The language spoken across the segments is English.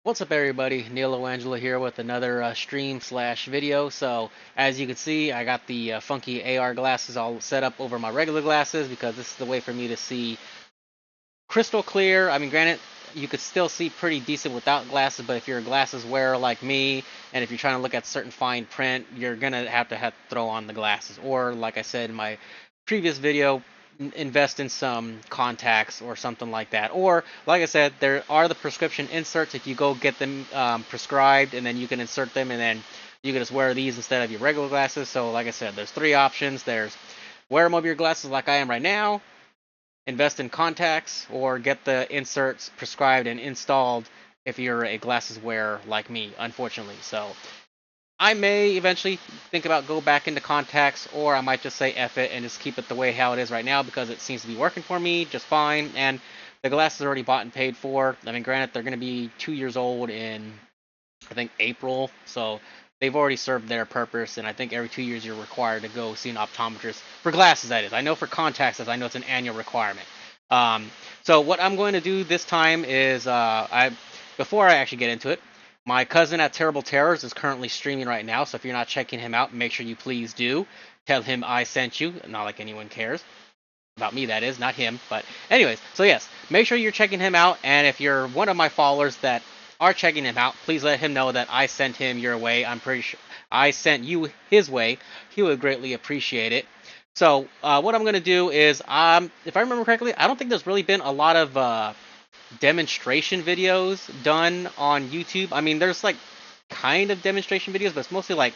What's up, everybody? Neil Angela here with another stream slash video. So, as you can see, I got the funky AR glasses all set up over my regular glasses because this is the way for me to see crystal clear. I mean, granted, you could still see pretty decent without glasses, but if you're a glasses wearer like me, and if you're trying to look at certain fine print, you're gonna have to throw on the glasses. Or, like I said in my previous video, invest in some contacts or something like that. Or, like I said, there are the prescription inserts if you go get them prescribed, and then you can insert them, and then you can just wear these instead of your regular glasses. So, like I said, there's three options. There's wear them over your glasses like I am right now, invest in contacts, or get the inserts prescribed and installed if you're a glasses wearer like me, unfortunately. So I may eventually think about go back into contacts, or I might just say F it and just keep it the way how it is right now because it seems to be working for me just fine. And the glasses are already bought and paid for. I mean, granted, they're going to be 2 years old in, I think, April. So they've already served their purpose. And I think every 2 years you're required to go see an optometrist for glasses, that is. I know for contacts, as I know it's an annual requirement. Um, so what I'm going to do this time is, before I actually get into it, my cousin at Terrible Terrors is currently streaming right now, so if you're not checking him out, make sure you please do. Tell him I sent you. Not like anyone cares about me, that is, not him. But anyways, so yes, make sure you're checking him out, and if you're one of my followers that are checking him out, please let him know that I sent him your way. I'm pretty sure I sent you his way. He would greatly appreciate it. So what I'm gonna do is, if I remember correctly, I don't think there's really been a lot of demonstration videos done on YouTube. I mean, there's like kind of demonstration videos, but it's mostly like,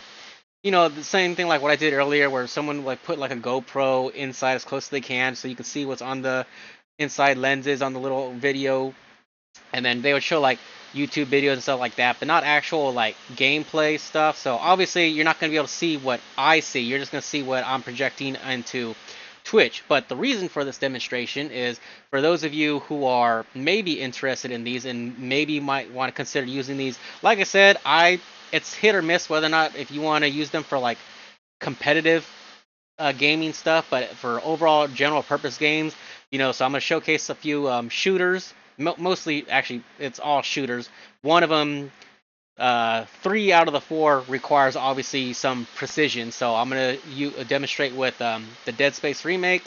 the same thing like what I did earlier, where someone like put like a GoPro inside as close as they can, so you can see what's on the inside lenses on the little video, and then they would show like YouTube videos and stuff like that, but not actual like gameplay stuff. So obviously you're not going to be able to see what I see. You're just going to see what I'm projecting into Twitch. But the reason for this demonstration is for those of you who are maybe interested in these and maybe might want to consider using these. Like I said, it's hit or miss whether or not if you want to use them for like competitive gaming stuff, but for overall general purpose games, so I'm going to showcase a few shooters. Mostly, actually, it's all shooters. One of them, three out of the four requires obviously some precision. So I'm going to demonstrate with the Dead Space remake,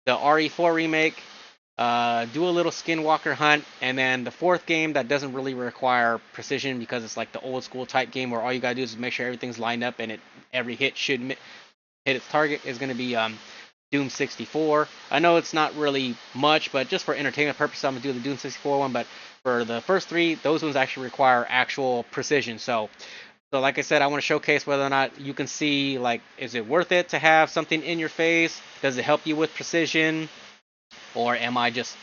the RE4 remake, do a little Skinwalker hunt, and then the fourth game that doesn't really require precision because it's like the old school type game where all you gotta do is make sure everything's lined up and every hit should hit its target, is going to be Doom 64. I know it's not really much, but just for entertainment purposes, I'm going to do the Doom 64 one. But for the first three, those ones actually require actual precision. So like I said, I want to showcase whether or not you can see, like, is it worth it to have something in your face? Does it help you with precision? Or am I just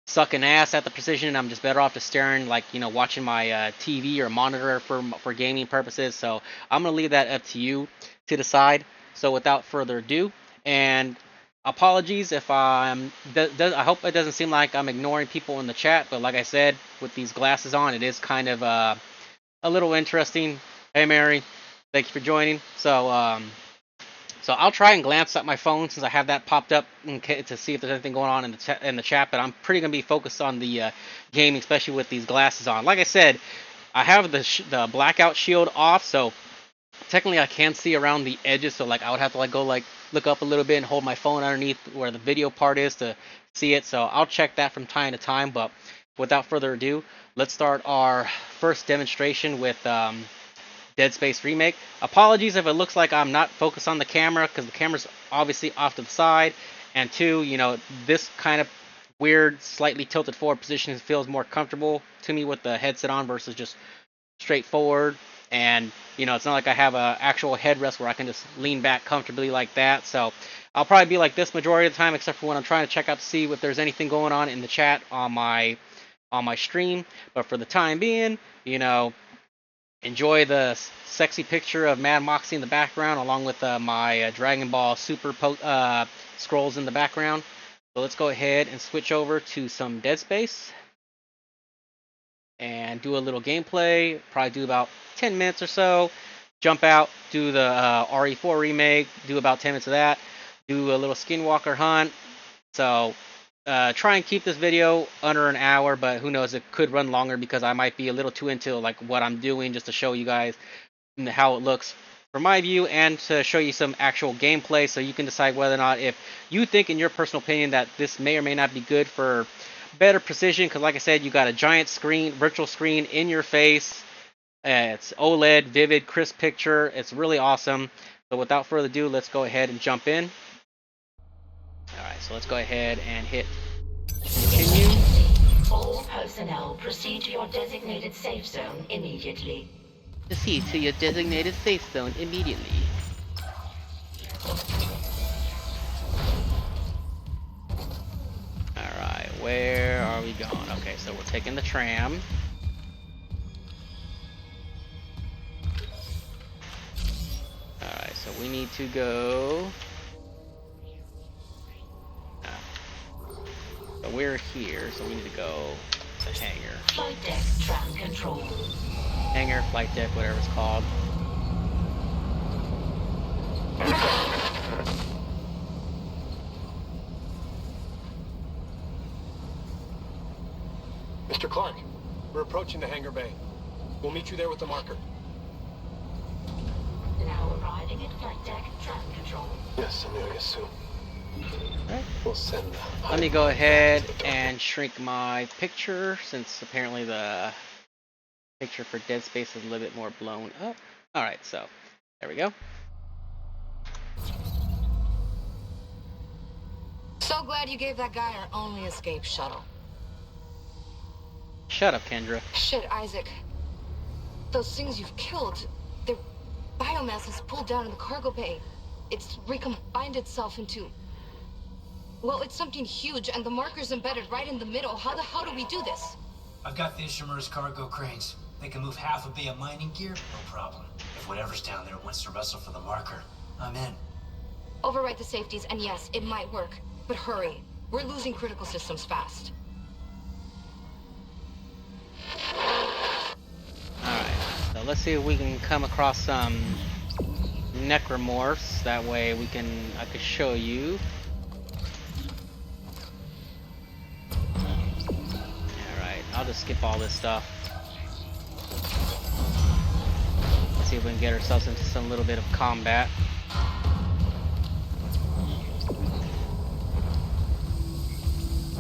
sucking ass at the precision and I'm just better off just staring, like, watching my TV or monitor for gaming purposes? So I'm going to leave that up to you to decide. So without further ado, and apologies if I hope it doesn't seem like I'm ignoring people in the chat, but like I said, with these glasses on, it is kind of a little interesting. Hey Mary, thank you for joining. So I'll try and glance at my phone since I have that popped up to see if there's anything going on in the chat. But I'm pretty gonna be focused on the game, especially with these glasses on. Like I said, I have the blackout shield off, so technically I can see around the edges. So like I would have to like go like look up a little bit and hold my phone underneath where the video part is to see it. So I'll check that from time to time. But without further ado, let's start our first demonstration with Dead Space remake. Apologies if it looks like I'm not focused on the camera because the camera's obviously off to the side, and two, this kind of weird, slightly tilted forward position feels more comfortable to me with the headset on versus just straightforward. And it's not like I have a actual headrest where I can just lean back comfortably like that. So I'll probably be like this majority of the time, except for when I'm trying to check out to see if there's anything going on in the chat on my stream. But for the time being, enjoy the sexy picture of Mad Moxie in the background, along with my Dragon Ball Super scrolls in the background. So let's go ahead and switch over to some Dead Space and do a little gameplay. Probably do about 10 minutes or so. Jump out, do the RE4 remake, do about 10 minutes of that. Do a little Skinwalker hunt. So try and keep this video under an hour, but who knows, it could run longer because I might be a little too into like what I'm doing just to show you guys how it looks from my view and to show you some actual gameplay so you can decide whether or not if you think in your personal opinion that this may or may not be good for better precision, because like I said, you got a giant screen, virtual screen in your face. It's OLED, vivid, crisp picture. It's really awesome. So without further ado, let's go ahead and jump in. Alright, so let's go ahead and hit continue. All personnel proceed to your designated safe zone immediately. Proceed to your designated safe zone immediately. Alright, where are we going? Okay, so we're taking the tram. Alright, so we need to go... So we're here, so we need to go to the hangar. Flight deck tram control. Hangar, flight deck, whatever it's called. Mr. Clark, we're approaching the hangar bay. We'll meet you there with the marker. Now arriving at flight deck tram control. Yes, Amelia, soon. Right. We'll send the... Let me go ahead and shrink my picture since apparently the picture for Dead Space is a little bit more blown up. Alright, so there we go. So glad you gave that guy our only escape shuttle. Shut up, Kendra. Shit, Isaac. Those things you've killed, their biomass is pulled down in the cargo bay. It's recombined itself into... Well, it's something huge, and the marker's embedded right in the middle. How the hell do we do this? I've got the Ishimura's cargo cranes. They can move half a bay of mining gear, no problem. If whatever's down there wants to wrestle for the marker, I'm in. Override the safeties, and yes, it might work. But hurry. We're losing critical systems fast. Alright, so let's see if we can come across some necromorphs. That way I can show you. Alright, I'll just skip all this stuff. Let's see if we can get ourselves into some little bit of combat.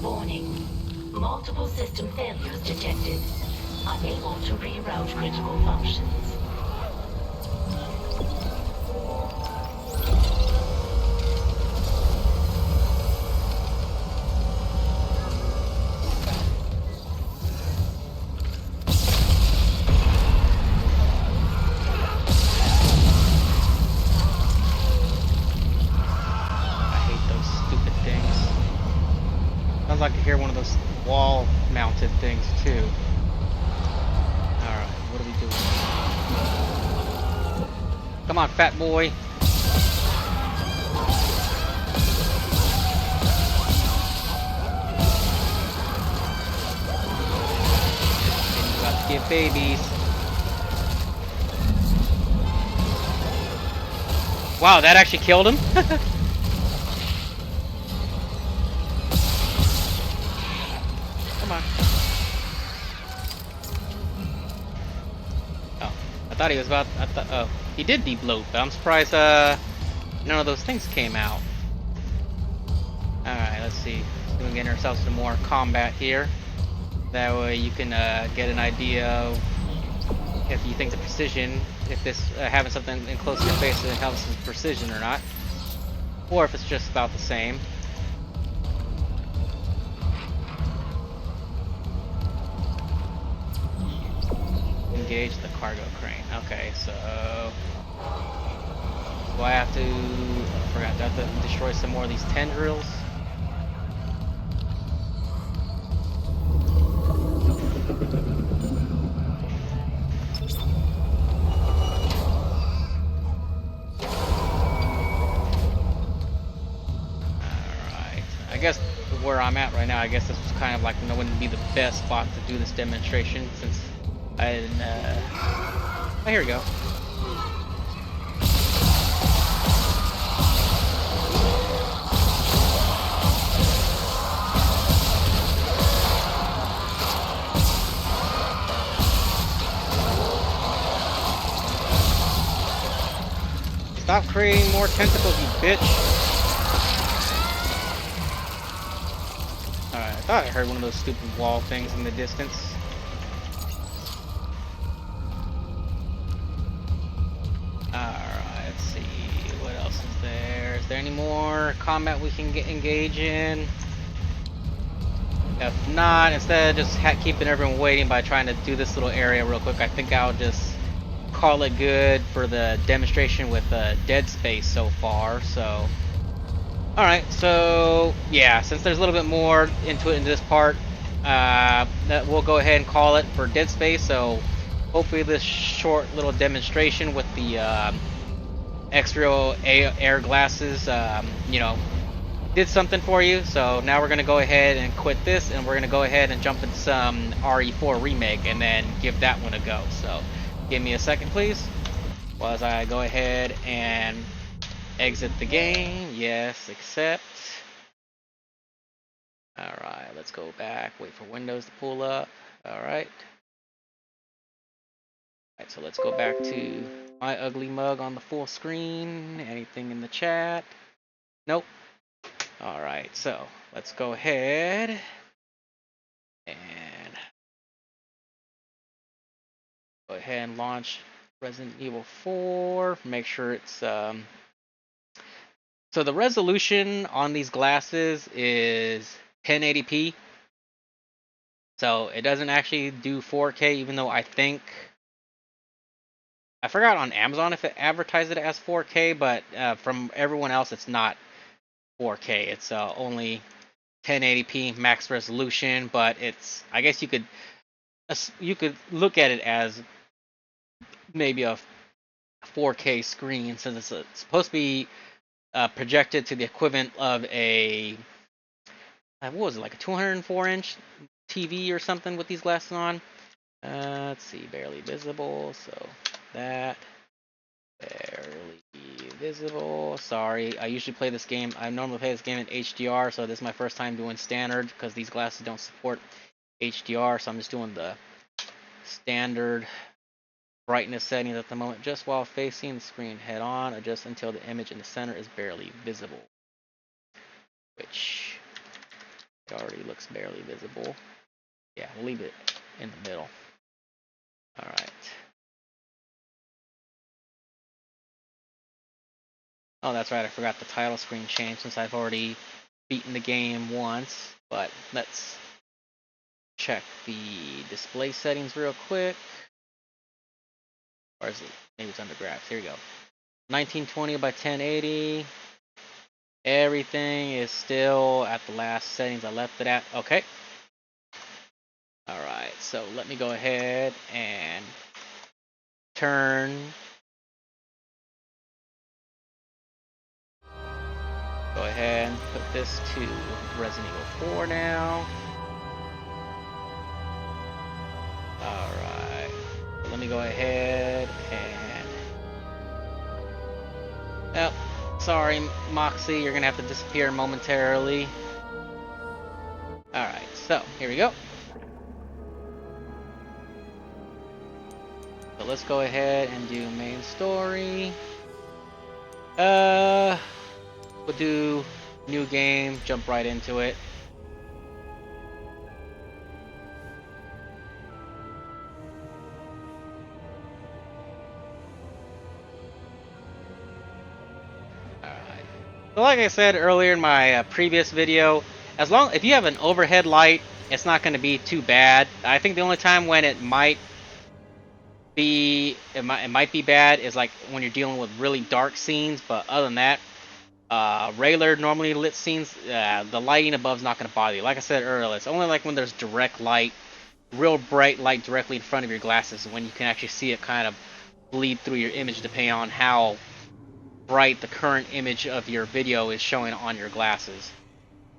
Warning. Multiple system failures detected. Unable to reroute critical functions. Sounds like I hear one of those wall-mounted things too. Alright, what are we doing? Come on, fat boy. You got to give babies. Wow, that actually killed him? Come on. Oh, I thought he was about. Oh, he did de-bloat, but I'm surprised none of those things came out. All right, let's see. We can get ourselves some more combat here. That way you can get an idea of if you think the precision, if this having something in close to your face helps with precision or not, or if it's just about the same. Engage the cargo crane. Okay, so do I have to? I forgot. Do I have to destroy some more of these tendrils? Alright. I guess where I'm at right now, I guess this was kind of like wouldn't be the best spot to do this demonstration since I didn't, oh, here we go. Stop creating more tentacles, you bitch. Alright, I thought I heard one of those stupid wall things in the distance. Alright, let's see. What else is there? Is there any more combat we can engage in? If not, instead of just keeping everyone waiting by trying to do this little area real quick, I think I'll just call it good for the demonstration with Dead Space so far. So, alright, so yeah, since there's a little bit more into it in this part, that we'll go ahead and call it for Dead Space. So hopefully this short little demonstration with the XREAL AR glasses, you know, did something for you. So now we're gonna go ahead and quit this, and we're gonna go ahead and jump into some RE4 remake and then give that one a go. So give me a second, please, while as I go ahead and exit the game. Yes, accept. Alright, let's go back, wait for Windows to pull up. Alright. Alright, so let's go back to my ugly mug on the full screen. Anything in the chat? Nope. Alright, so let's go ahead and launch Resident Evil 4. Make sure it's so the resolution on these glasses is 1080p. So it doesn't actually do 4K, even though I forgot on Amazon if it advertised it as 4K, but from everyone else it's not 4K. It's only 1080p max resolution, but it's, I guess you could look at it as maybe a 4K screen, since it's supposed to be projected to the equivalent of a what was it, like a 204-inch TV or something with these glasses on. Let's see, barely visible. So that barely visible. Sorry, I usually play this game. I normally play this game in HDR, so this is my first time doing standard because these glasses don't support HDR. So I'm just doing the standard brightness settings at the moment, just while facing the screen head on. Adjust until the image in the center is barely visible, which it already looks barely visible. Yeah, we'll leave it in the middle. All right. Oh, that's right. I forgot the title screen changed since I've already beaten the game once. But let's check the display settings real quick. Or is it? Maybe it's under graphics. Here we go. 1920 by 1080. Everything is still at the last settings I left it at. Okay. Alright, so let me go ahead and turn. Go ahead and put this to Resident Evil 4 now. Alright. So let me go ahead and... Oh, sorry, Moxie, you're gonna have to disappear momentarily. Alright, so here we go. So let's go ahead and do main story. We'll do new game, jump right into it. Alright. So like I said earlier in my previous video, if you have an overhead light, it's not going to be too bad. I think the only time when it might be bad is like when you're dealing with really dark scenes, but other than that, regular normally lit scenes, the lighting above is not going to bother you. Like I said earlier, it's only like when there's direct light, real bright light directly in front of your glasses, when you can actually see it kind of bleed through your image, depending on how bright the current image of your video is showing on your glasses.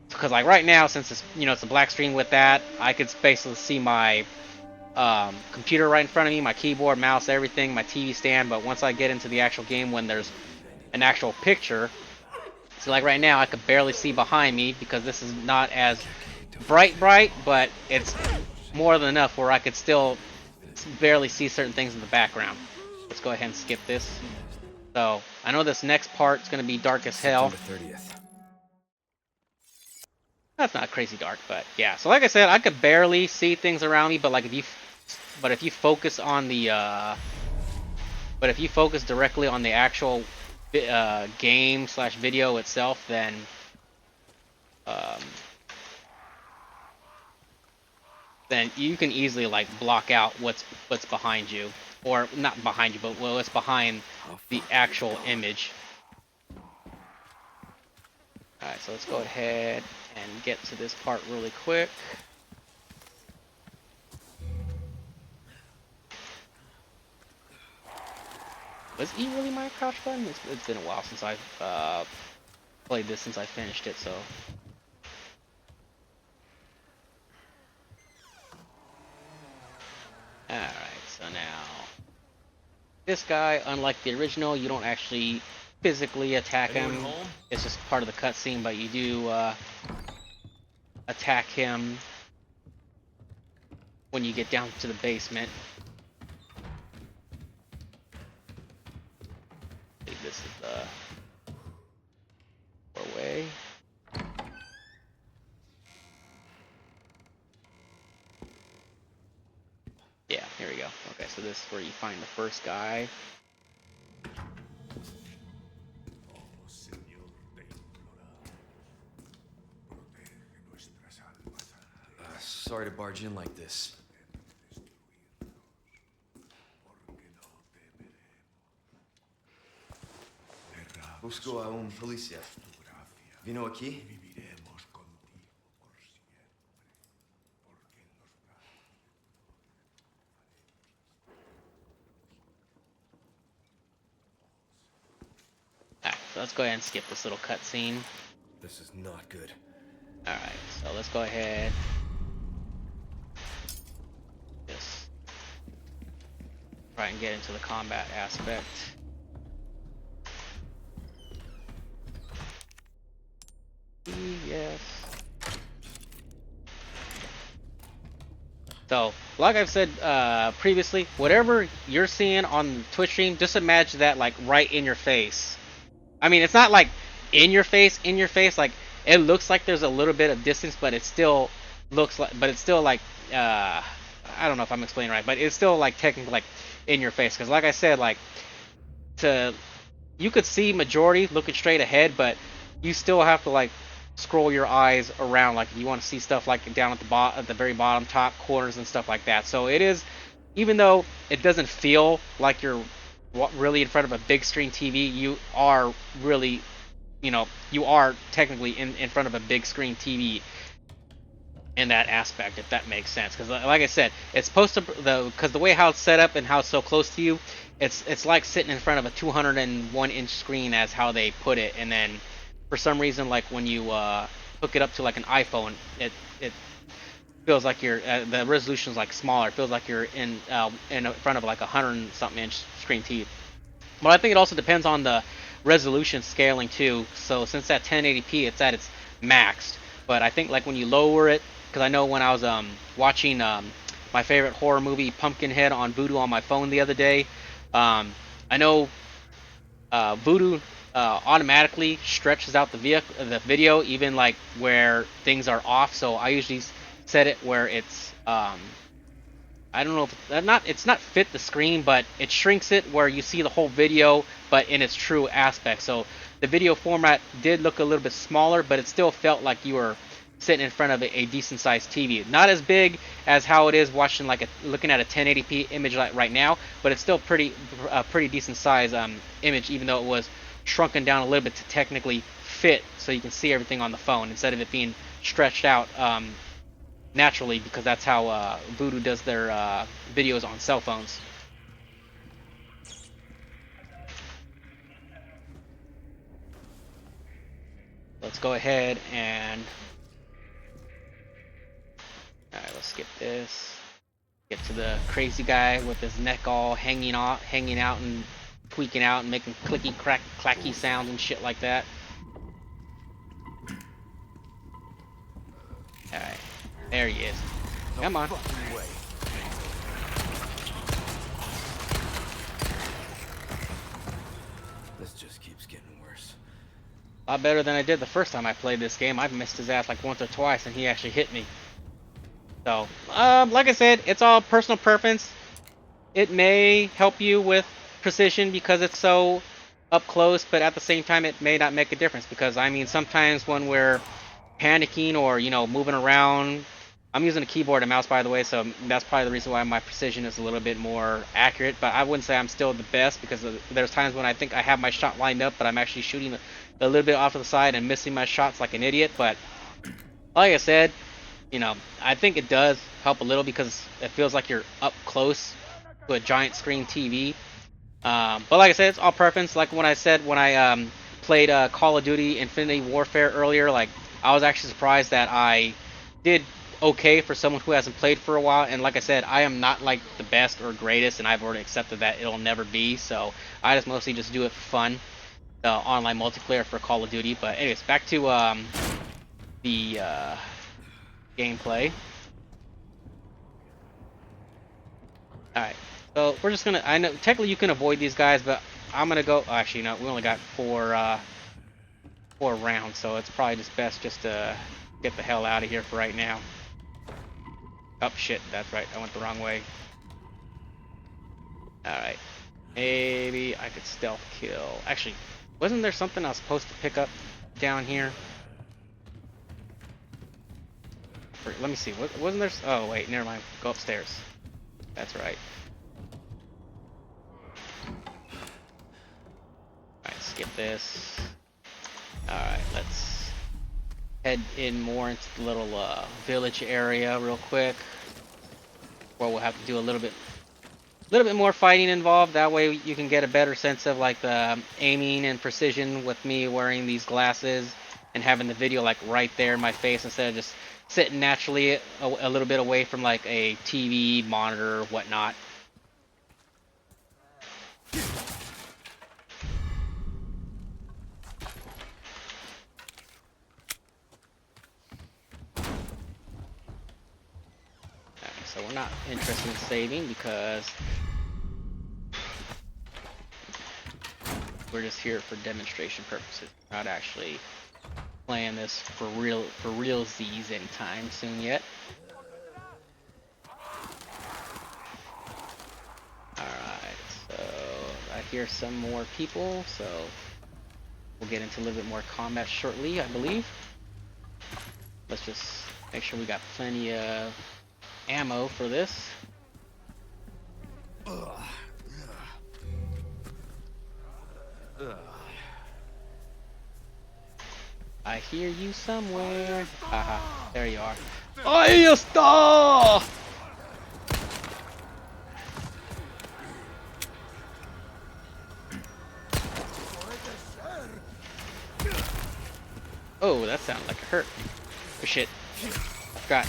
Because like right now, since it's, you know, it's a black screen with that, I could basically see my computer right in front of me, my keyboard, mouse, everything, my TV stand. But once I get into the actual game, when there's an actual picture, so like right now I could barely see behind me because this is not as bright, but it's more than enough where I could still barely see certain things in the background. Let's go ahead and skip this. So I know this next part's gonna be dark as hell. September 30th. That's not crazy dark, but yeah. So like I said, I could barely see things around me, but like if you focus on the but if you focus directly on the actual game slash video itself, then um, then you can easily like block out what's behind you, or not behind you, but what's behind the actual image. Alright, so let's go ahead and get to this part really quick. Was E really my crouch button? It's been a while since I've played this, since I finished it, so. Alright, so now this guy, unlike the original, you don't actually physically attack him. It's just part of the cutscene, but you do attack him when you get down to the basement. I think this is the doorway. Yeah, here we go. Okay, so this is where you find the first guy. Sorry to barge in like this. Busco a un policía. Vino aquí? Alright, so let's go ahead and skip this little cutscene. This is not good. Alright, so let's go ahead. Just try and get into the combat aspect. Yes. So, like I've said previously, whatever you're seeing on the Twitch stream, just imagine that like right in your face. I mean, it's not like in your face, like it looks like there's a little bit of distance, but it still looks like, I don't know if I'm explaining right, but it's still like technically like in your face. Because like I said, like you could see majority looking straight ahead, but you still have to like scroll your eyes around, like if you want to see stuff like down at the very bottom, top corners and stuff like that. So it is, even though it doesn't feel like you're really in front of a big screen TV, you are really, you are technically in front of a big screen TV in that aspect, if that makes sense. Because like I said, it's supposed to, because the way how it's set up and how it's so close to you, it's like sitting in front of a 201-inch screen, as how they put it. And then for some reason, like when you hook it up to like an iPhone, it feels like you're the resolution's like smaller. It feels like you're in front of like 100-something inch screen TV. But I think it also depends on the resolution scaling too. So since that 1080p, it's at its maxed. But I think like when you lower it, because I know when I was watching my favorite horror movie Pumpkinhead on Vudu on my phone the other day, I know Vudu automatically stretches out the video even like where things are off. So I usually set it where it's I don't know if it's not fit the screen, but it shrinks it where you see the whole video but in its true aspect. So the video format did look a little bit smaller, but it still felt like you were sitting in front of a decent sized TV. Not as big as how it is watching looking at a 1080p image like right now, but it's still pretty decent size image, even though it was shrunken down a little bit to technically fit so you can see everything on the phone instead of it being stretched out naturally, because that's how Vudu does their videos on cell phones. Let's go ahead and let's skip this. Get to the crazy guy with his neck all hanging out and tweaking out and making clicky clacky sounds and shit like that. Alright, there he is. Come on. A lot better than I did the first time I played this game. I missed his ass like once or twice, and he actually hit me. So, like I said, it's all personal preference. It may help you with precision because it's so up close, but at the same time, it may not make a difference because, I mean, sometimes when we're panicking or, you know, moving around, I'm using a keyboard and mouse, by the way, so that's probably the reason why my precision is a little bit more accurate, but I wouldn't say I'm still the best because there's times when I think I have my shot lined up, but I'm actually shooting a little bit off to the side and missing my shots like an idiot. But like I said, you know, I think it does help a little because it feels like you're up close to a giant screen TV. But like I said, it's all preference. Like when I said when I played Call of Duty Infinity Warfare earlier, like I was actually surprised that I did okay for someone who hasn't played for a while. And like I said, I am not like the best or greatest, and I've already accepted that it'll never be. So I just mostly just do it for fun, online multiplayer for Call of Duty. But anyways, back to the gameplay. Alright, so we're just gonna, I know technically you can avoid these guys, but I'm gonna go, actually no, we only got four rounds, so it's probably just best just to get the hell out of here for right now. Oh shit, that's right, I went the wrong way. Alright, maybe I could stealth kill. Actually, wasn't there something I was supposed to pick up down here? Let me see, wasn't there, oh wait, never mind, go upstairs. That's right. Alright, skip this. Alright, let's head in more into the little village area real quick. Where we'll have to do a little bit more fighting involved. That way you can get a better sense of like the aiming and precision with me wearing these glasses and having the video like right there in my face instead of just sitting naturally a little bit away from like a TV monitor or whatnot. Okay, so we're not interested in saving because we're just here for demonstration purposes, not actually playing this for realsies anytime soon yet. Alright, so I hear some more people, so we'll get into a little bit more combat shortly, I believe. Let's just make sure we got plenty of ammo for this. I hear you somewhere. Haha, there you are. Ahí está! Oh, that sounded like a hurt. Oh shit. Forgot.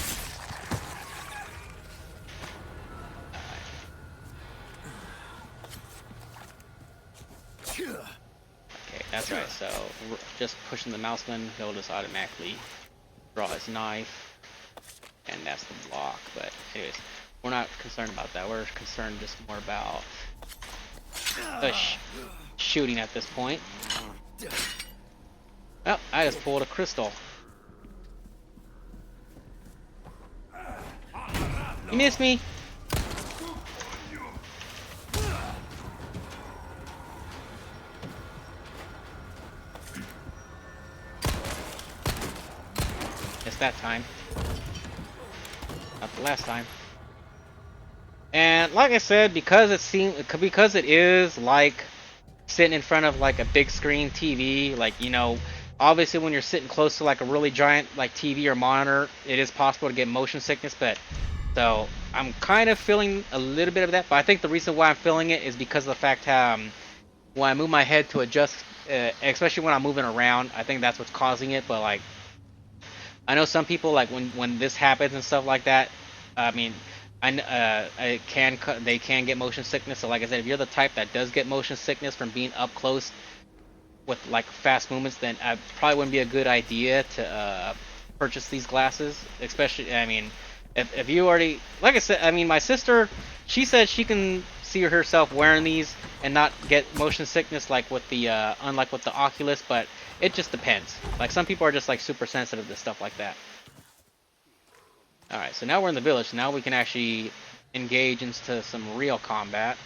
Okay, that's right, so just pushing the mouse button, he'll just automatically draw his knife, and that's the block. But anyways, we're not concerned about that, we're concerned just more about shooting at this point. Oh, I just pulled a crystal. You missed me! That time, not the last time. And like I said, because it is like sitting in front of like a big screen TV, like, you know, obviously when you're sitting close to like a really giant like TV or monitor, it is possible to get motion sickness. But so I'm kind of feeling a little bit of that, but I think the reason why I'm feeling it is because of the fact when I move my head to adjust, especially when I'm moving around, I think that's what's causing it. But like, I know some people, like when this happens and stuff like that, I mean, they can get motion sickness. So like I said, if you're the type that does get motion sickness from being up close with like fast movements, then it probably wouldn't be a good idea to purchase these glasses. Especially, I mean, if you already, like I said, I mean, my sister, she said she can see herself wearing these and not get motion sickness like with the unlike with the Oculus. But It just depends. Like, some people are just like super sensitive to stuff like that. Alright, so now we're in the village. Now we can actually engage into some real combat.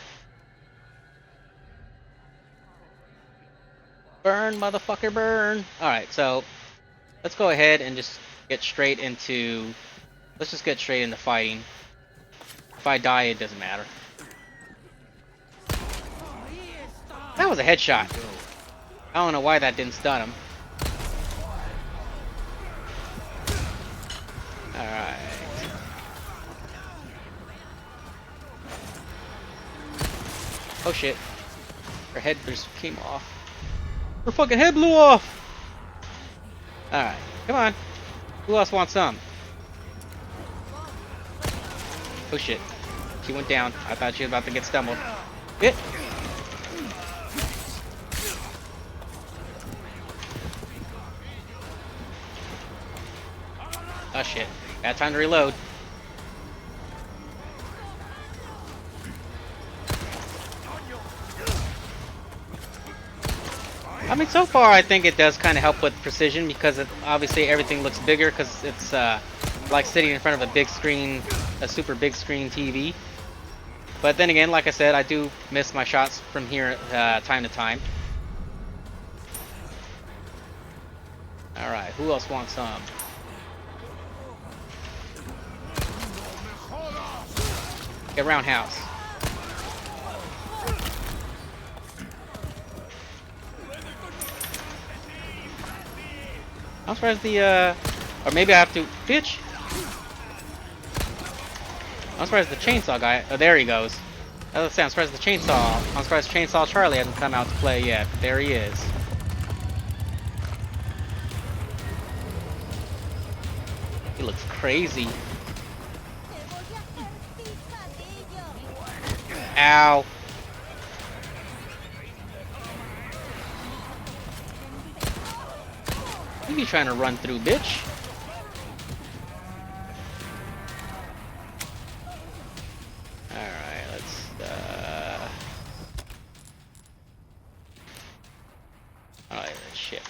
Burn, motherfucker, burn! Alright, so let's go ahead and just get straight into... Let's just get straight into fighting. If I die, it doesn't matter. That was a headshot. I don't know why that didn't stun him. Alright. Oh shit. Her head just came off. Her fucking head blew off! Alright, come on. Who else wants some? Oh shit. She went down. I thought she was about to get stumbled. Hit! Oh shit. Got time to reload. I mean, so far I think it does kind of help with precision because obviously everything looks bigger because it's like sitting in front of a big screen, a super big screen TV. But then again, like I said, I do miss my shots from here time to time. Alright, who else wants some? Get roundhouse. I'm surprised the or maybe I have to bitch. I'm surprised the chainsaw guy. Oh, there he goes. I'm surprised the chainsaw. I'm surprised Chainsaw Charlie hasn't come out to play yet. But there he is. He looks crazy. Ow. You be trying to run through, bitch. Alright, let's alright, shit.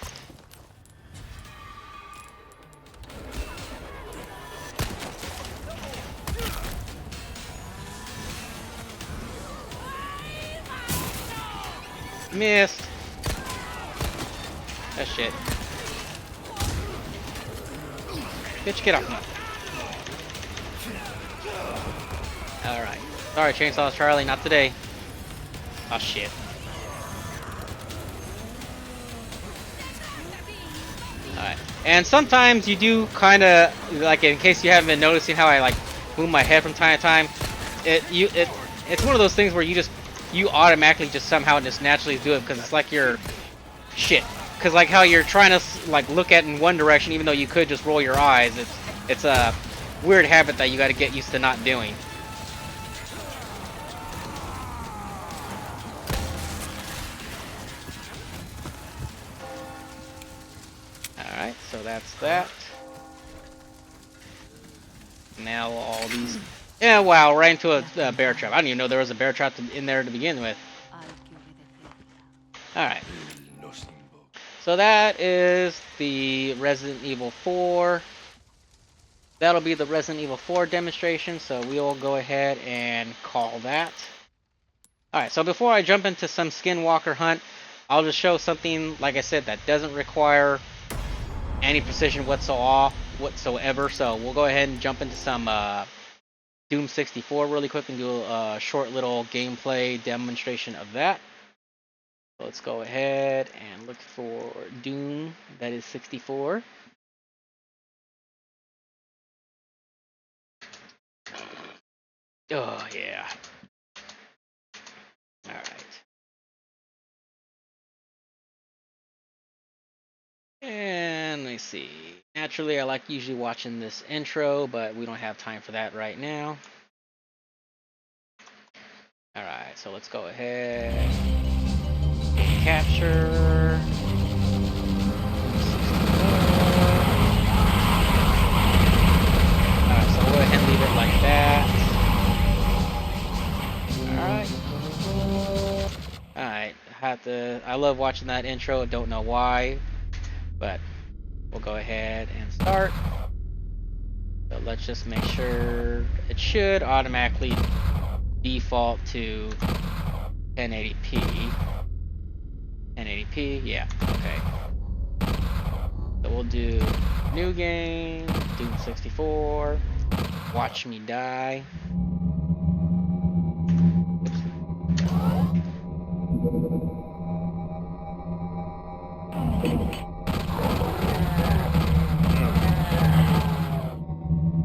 Missed. That shit. Bitch, get off me. Alright. Sorry, Chainsaw Charlie, not today. Oh shit. Alright. And sometimes you do kinda, like, in case you haven't been noticing how I like move my head from time to time, it's one of those things where you automatically just somehow just naturally do it because it's like you're shit. Because like how you're trying to like look at in one direction even though you could just roll your eyes. It's a weird habit that you got to get used to not doing. Alright, so that's that. Now all these... Yeah, wow, right into a bear trap. I didn't even know there was a bear trap in there to begin with. Alright. So that is the Resident Evil 4. That'll be the Resident Evil 4 demonstration, so we'll go ahead and call that. Alright, so before I jump into some Skinwalker hunt, I'll just show something, like I said, that doesn't require any precision whatsoever. So we'll go ahead and jump into some Doom 64 really quick and do a short little gameplay demonstration of that. So let's go ahead and look for Doom, that is 64. Oh yeah. Alright. And let me see. Naturally, I like usually watching this intro, but we don't have time for that right now. Alright, so let's go ahead. Capture. Alright, so we'll go ahead and leave it like that. Alright. Alright, I love watching that intro, don't know why. but we'll go ahead and start. So let's just make sure it should automatically default to 1080p. 1080p, yeah, okay. So we'll do new game, Doom 64, watch me die.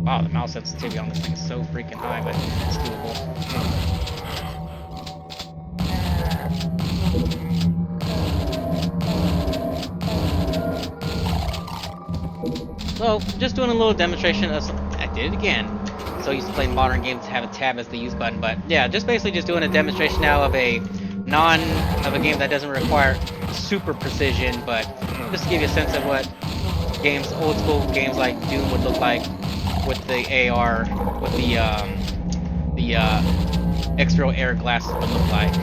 Wow, the mouse sensitivity on this thing is so freaking high, but it's doable. So, just doing a little demonstration of I did it again. So used to play modern games to have a tab as the use button, but yeah, just basically just doing a demonstration now of a game that doesn't require super precision, but just to give you a sense of what games, old school games like Doom would look like with the AR, with the XREAL Air glasses would look like.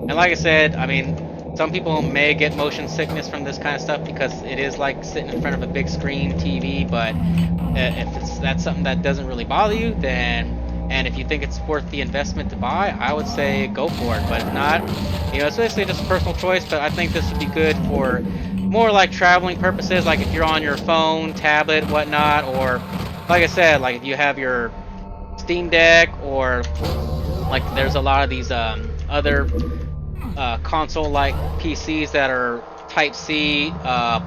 And like I said, I mean, some people may get motion sickness from this kind of stuff because it is like sitting in front of a big screen TV, but if that's something that doesn't really bother you, then, and if you think it's worth the investment to buy, I would say go for it. But if not, you know, it's basically just a personal choice, but I think this would be good for more like traveling purposes, like if you're on your phone, tablet, whatnot, or like I said, like if you have your Steam Deck, or like there's a lot of these other console-like PCs that are Type-C,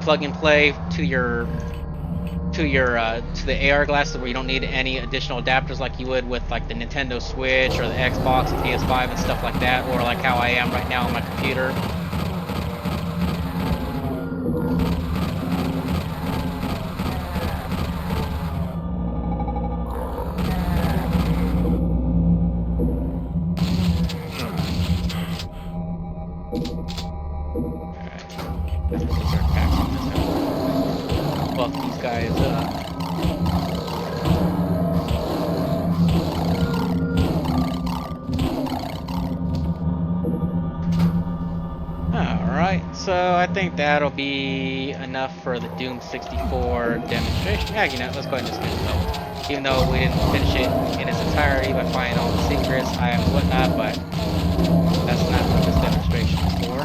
plug and play to the AR glasses, where you don't need any additional adapters like you would with like the Nintendo Switch or the Xbox and PS5 and stuff like that, or like how I am right now on my computer. Buff these guys up. Alright, so I think that'll be enough for the Doom 64 demonstration. Yeah, you know, let's go ahead and just finish it though. Even though we didn't finish it in its entirety by finding all the secrets, items, whatnot, but that's not what this demonstration is for.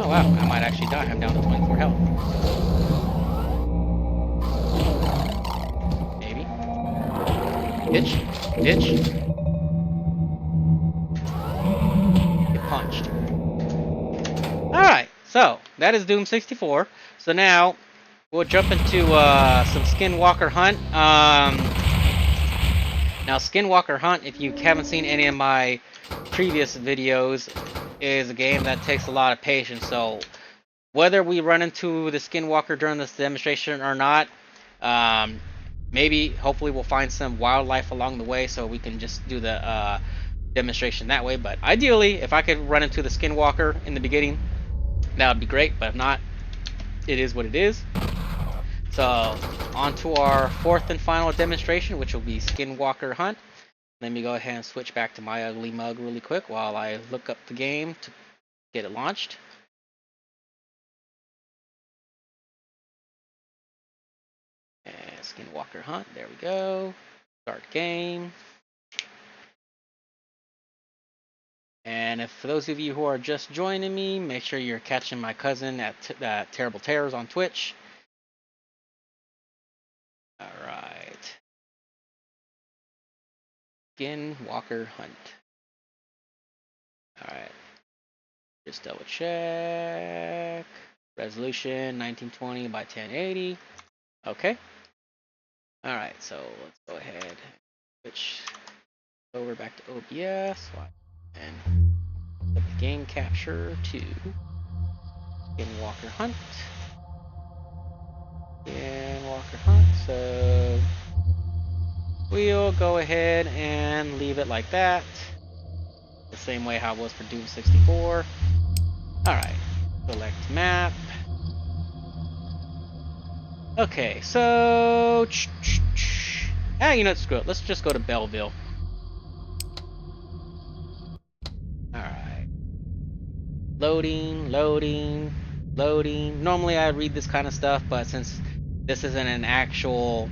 Oh wow, I might actually die. I'm down to 24 health. Maybe. Ditch. Ditch. Get punched. Alright, so that is Doom 64. So now we'll jump into some Skinwalker Hunt. Now Skinwalker Hunt, if you haven't seen any of my previous videos, is a game that takes a lot of patience. So whether we run into the Skinwalker during this demonstration or not, maybe hopefully we'll find some wildlife along the way so we can just do the demonstration that way. But ideally, if I could run into the Skinwalker in the beginning, that would be great. But if not, it is what it is. So on to our fourth and final demonstration, which will be Skinwalker Hunt. Let me go ahead and switch back to my ugly mug really quick while I look up the game to get it launched. And Skinwalker Hunt, there we go. Start game. And if for those of you who are just joining me, make sure you're catching my cousin at Terrible Terrors on Twitch. Alright. Skinwalker Hunt. Alright. Just double check. Resolution 1920 by 1080. Okay. Alright, so let's go ahead and switch over back to OBS and put the game capture to Skinwalker Hunt. Skinwalker Hunt, so we'll go ahead and leave it like that. same way how it was for Doom 64. Alright, select map. Okay, so... you know what, screw it. Let's just go to Belleville. Alright. Loading, loading, loading. Normally I read this kind of stuff, but since this isn't an actual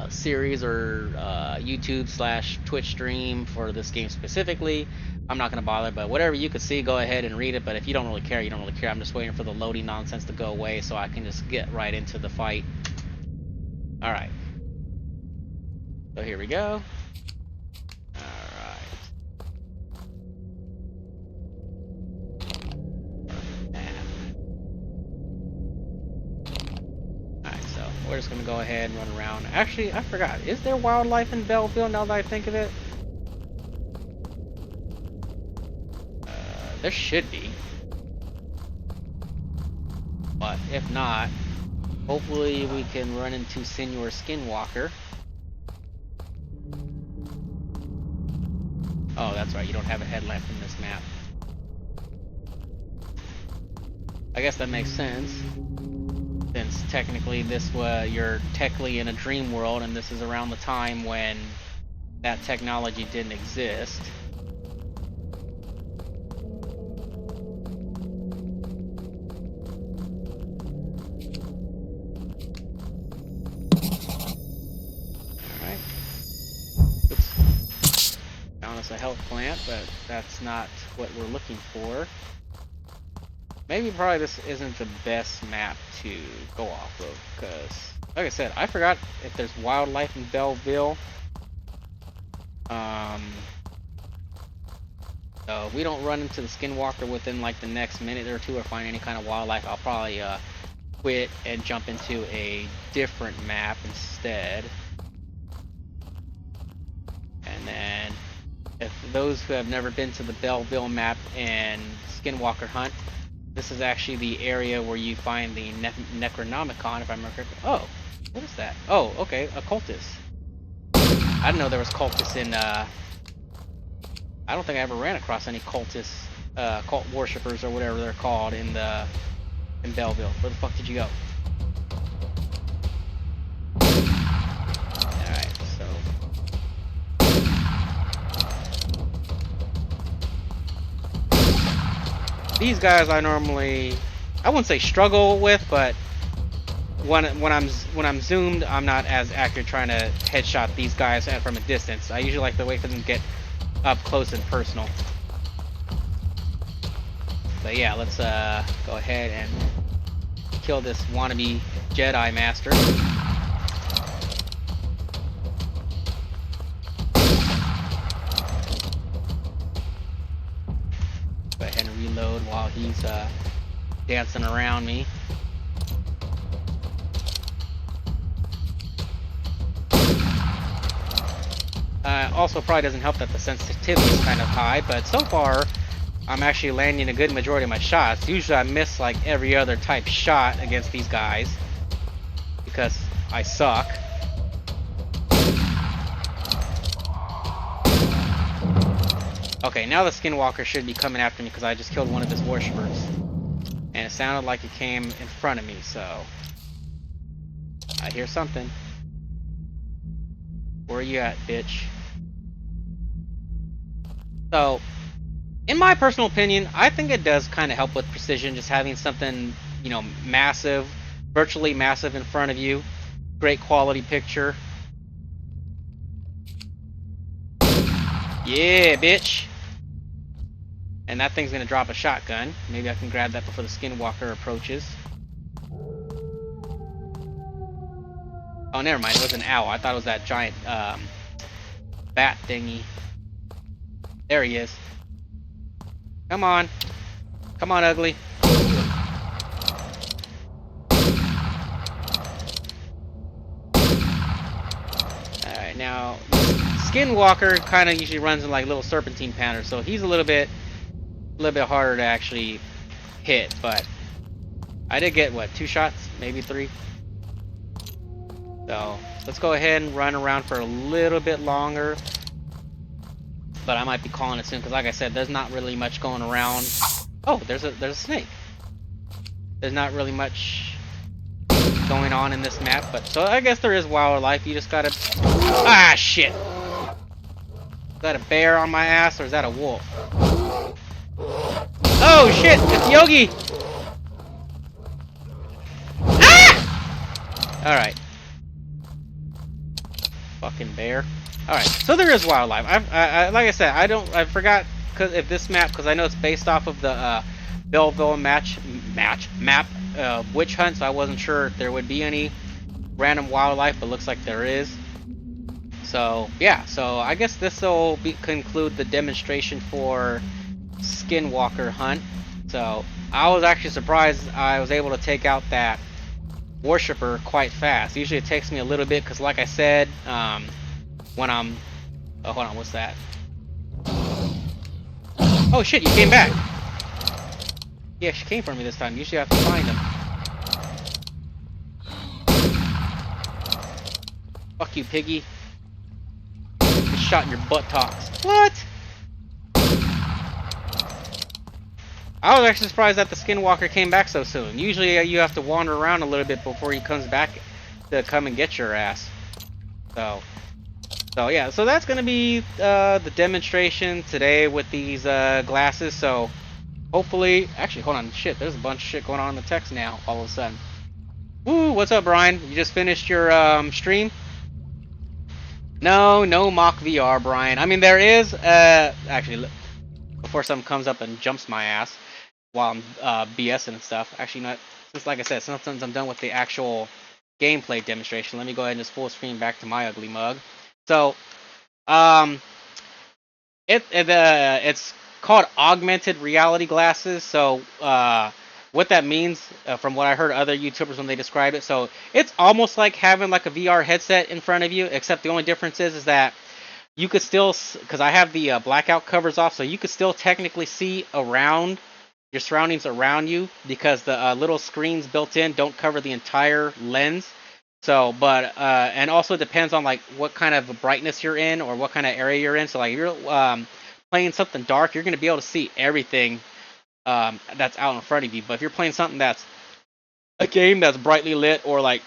series or YouTube/Twitch stream for this game specifically, I'm not going to bother, but whatever you could see, go ahead and read it, but if you don't really care, you don't really care. I'm just waiting for the loading nonsense to go away so I can just get right into the fight. Alright. So here we go. Alright. Alright, so we're just going to go ahead and run around. Actually, I forgot. Is there wildlife in Belleville now that I think of it? There should be. But if not, hopefully we can run into Senor Skinwalker. Oh, that's right, you don't have a headlamp in this map. I guess that makes sense. Since technically you're technically in a dream world, and this is around the time when that technology didn't exist. A health plant, but that's not what we're looking for. Maybe probably this isn't the best map to go off of, because like I said, I forgot if there's wildlife in Belleville. So if we don't run into the Skinwalker within like the next minute or two or find any kind of wildlife, I'll probably quit and jump into a different map instead. And then if those who have never been to the Belleville map and Skinwalker hunt, this is actually the area where you find the Necronomicon, if I remember correctly. Oh, what is that? Oh, okay, a cultist. I didn't know there was cultists in, I don't think I ever ran across any cultists, cult worshippers or whatever they're called in Belleville. Where the fuck did you go? Alright, so... These guys I normally, I wouldn't say struggle with, but when I'm zoomed, I'm not as accurate trying to headshot these guys from a distance. I usually like to wait for them to get up close and personal. But yeah, let's go ahead and kill this wannabe Jedi Master. Go ahead and reload while he's dancing around me. Also probably doesn't help that the sensitivity is kind of high, but so far I'm actually landing a good majority of my shots. Usually I miss like every other type shot against these guys because I suck. Okay, now the Skinwalker should be coming after me because I just killed one of his worshippers. And it sounded like it came in front of me, so... I hear something. Where are you at, bitch? So, in my personal opinion, I think it does kind of help with precision, just having something, you know, massive, virtually massive in front of you. Great quality picture. Yeah, bitch! And that thing's gonna drop a shotgun. Maybe I can grab that before the Skinwalker approaches. Oh, never mind. It was an owl. I thought it was that giant bat thingy. There he is. Come on. Come on, ugly. Alright, now Skinwalker kind of usually runs in like little serpentine patterns, so he's a little bit harder to actually hit, but I did get what, 2 shots, maybe 3. So let's go ahead and run around for a little bit longer. but I might be calling it soon because, like I said, there's not really much going around. Oh, there's a snake. There's not really much going on in this map, but so I guess there is wildlife. You just gotta. Ah, shit! Is that a bear on my ass or is that a wolf? Oh shit! It's Yogi! Ah! All right. Fucking bear. All right. So there is wildlife. Like I said, I forgot if this map, because I know it's based off of the Belleville map witch hunt, so I wasn't sure if there would be any random wildlife, but looks like there is. So yeah, so I guess this will conclude the demonstration for Skinwalker hunt. So I was actually surprised I was able to take out that worshiper quite fast. Usually it takes me a little bit because, like I said, when I'm hold on, what's that? Oh shit, you came back. Yeah, she came for me this time. Usually I have to find them. Fuck you, piggy. Get shot in your buttocks. What? I was actually surprised that the Skinwalker came back so soon. Usually you have to wander around a little bit before he comes back to come and get your ass. So yeah, so that's gonna be the demonstration today with these glasses. So hopefully, actually, hold on, shit, there's a bunch of shit going on in the text now all of a sudden. Woo, what's up, Brian? You just finished your stream? No mock VR, Brian. I mean, there is actually, before something comes up and jumps my ass while I'm BSing and stuff. Actually, not since, like I said, since I'm done with the actual gameplay demonstration, let me go ahead and just full screen back to my ugly mug. So, it's called augmented reality glasses. So, what that means, from what I heard other YouTubers when they describe it, so it's almost like having like a VR headset in front of you, except the only difference is that you could still, because I have the blackout covers off, so you could still technically see around your surroundings around you because the little screens built in don't cover the entire lens. So, but and also depends on like what kind of brightness you're in or what kind of area you're in. So, like if you're playing something dark, you're going to be able to see everything that's out in front of you. But if you're playing something that's a game that's brightly lit, or like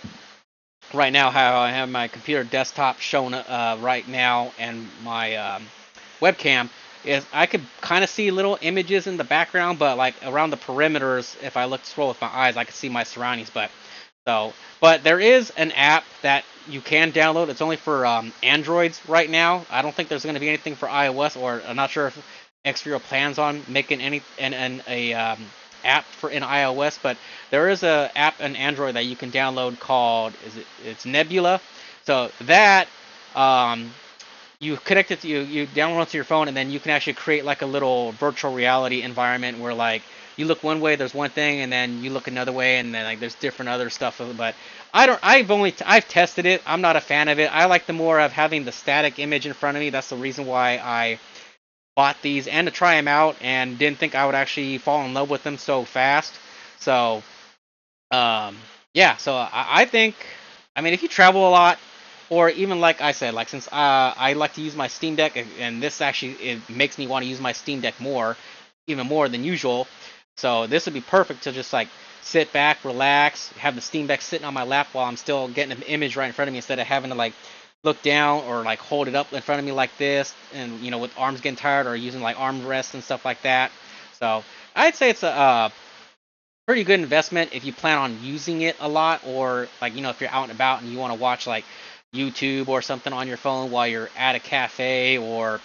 right now how I have my computer desktop shown right now and my webcam, is I could kind of see little images in the background, but like around the perimeters, if I scroll with my eyes, I can see my surroundings. But there is an app that you can download. It's only for Androids right now. I don't think there's going to be anything for iOS, or I'm not sure if XREAL plans on making any app for in iOS. But there is a app in Android that you can download called it's Nebula. So that you connect it to you download it to your phone, and then you can actually create like a little virtual reality environment where like you look one way, there's one thing, and then you look another way, and then like there's different other stuff. But I've tested it. I'm not a fan of it. I like the more of having the static image in front of me. That's the reason why I bought these, and to try them out, and didn't think I would actually fall in love with them so fast. So yeah, so I think, I mean, if you travel a lot, or even like I said, like since I like to use my Steam Deck, and this actually it makes me want to use my Steam Deck even more than usual. So this would be perfect to just like sit back, relax, have the Steam Deck sitting on my lap while I'm still getting an image right in front of me, instead of having to like look down or like hold it up in front of me like this, and you know, with arms getting tired, or using like arm rests and stuff like that. So I'd say it's a pretty good investment if you plan on using it a lot, or like, you know, if you're out and about and you want to watch like YouTube or something on your phone while you're at a cafe or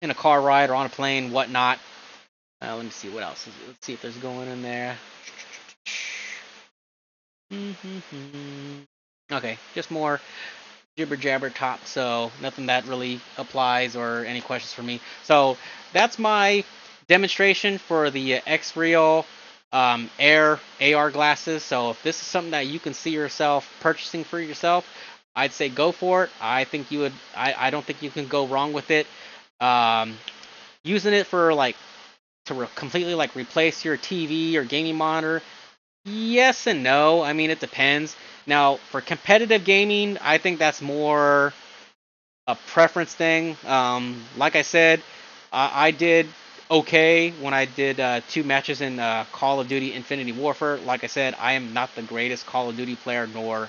in a car ride or on a plane, whatnot. Let me see what else. Let's see if there's going in there. Okay, just more jibber jabber talk, so nothing that really applies or any questions for me. So that's my demonstration for the XREAL Air AR glasses. So if this is something that you can see yourself purchasing for yourself, I'd say go for it. I think you would. I don't think you can go wrong with it. Using it for like to completely like replace your TV or gaming monitor, yes and no. I mean, it depends. Now, for competitive gaming, I think that's more a preference thing. Like I said, I did okay when I did 2 matches in Call of Duty Infinity Warfare. Like I said, I am not the greatest Call of Duty player, nor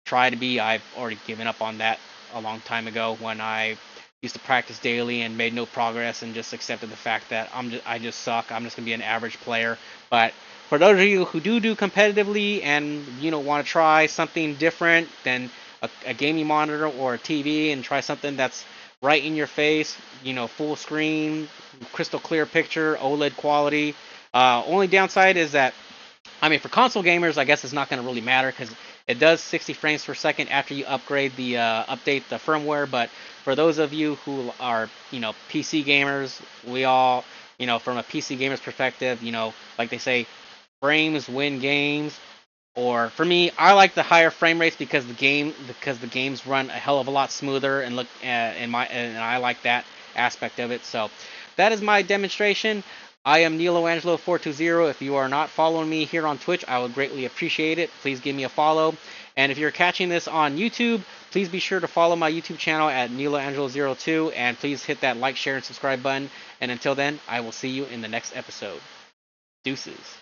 try to be. I've already given up on that a long time ago when I used to practice daily and made no progress and just accepted the fact that I just suck. I'm just gonna be an average player. But for those of you who do competitively and want to try something different than a gaming monitor or a TV and try something that's right in your face, full screen, crystal clear picture, OLED quality. Only downside is that, I mean, for console gamers, I guess it's not going to really matter because it does 60 frames per second after you upgrade update the firmware. But for those of you who are, PC gamers, we all, from a PC gamer's perspective, like they say, frames win games. Or for me, I like the higher frame rates because the games run a hell of a lot smoother and and I like that aspect of it. So that is my demonstration. I am NeilOangelo420. If you are not following me here on Twitch, I would greatly appreciate it. Please give me a follow. And if you're catching this on YouTube, please be sure to follow my YouTube channel at NeilOangelo02 and please hit that like, share, and subscribe button. And until then, I will see you in the next episode. Deuces.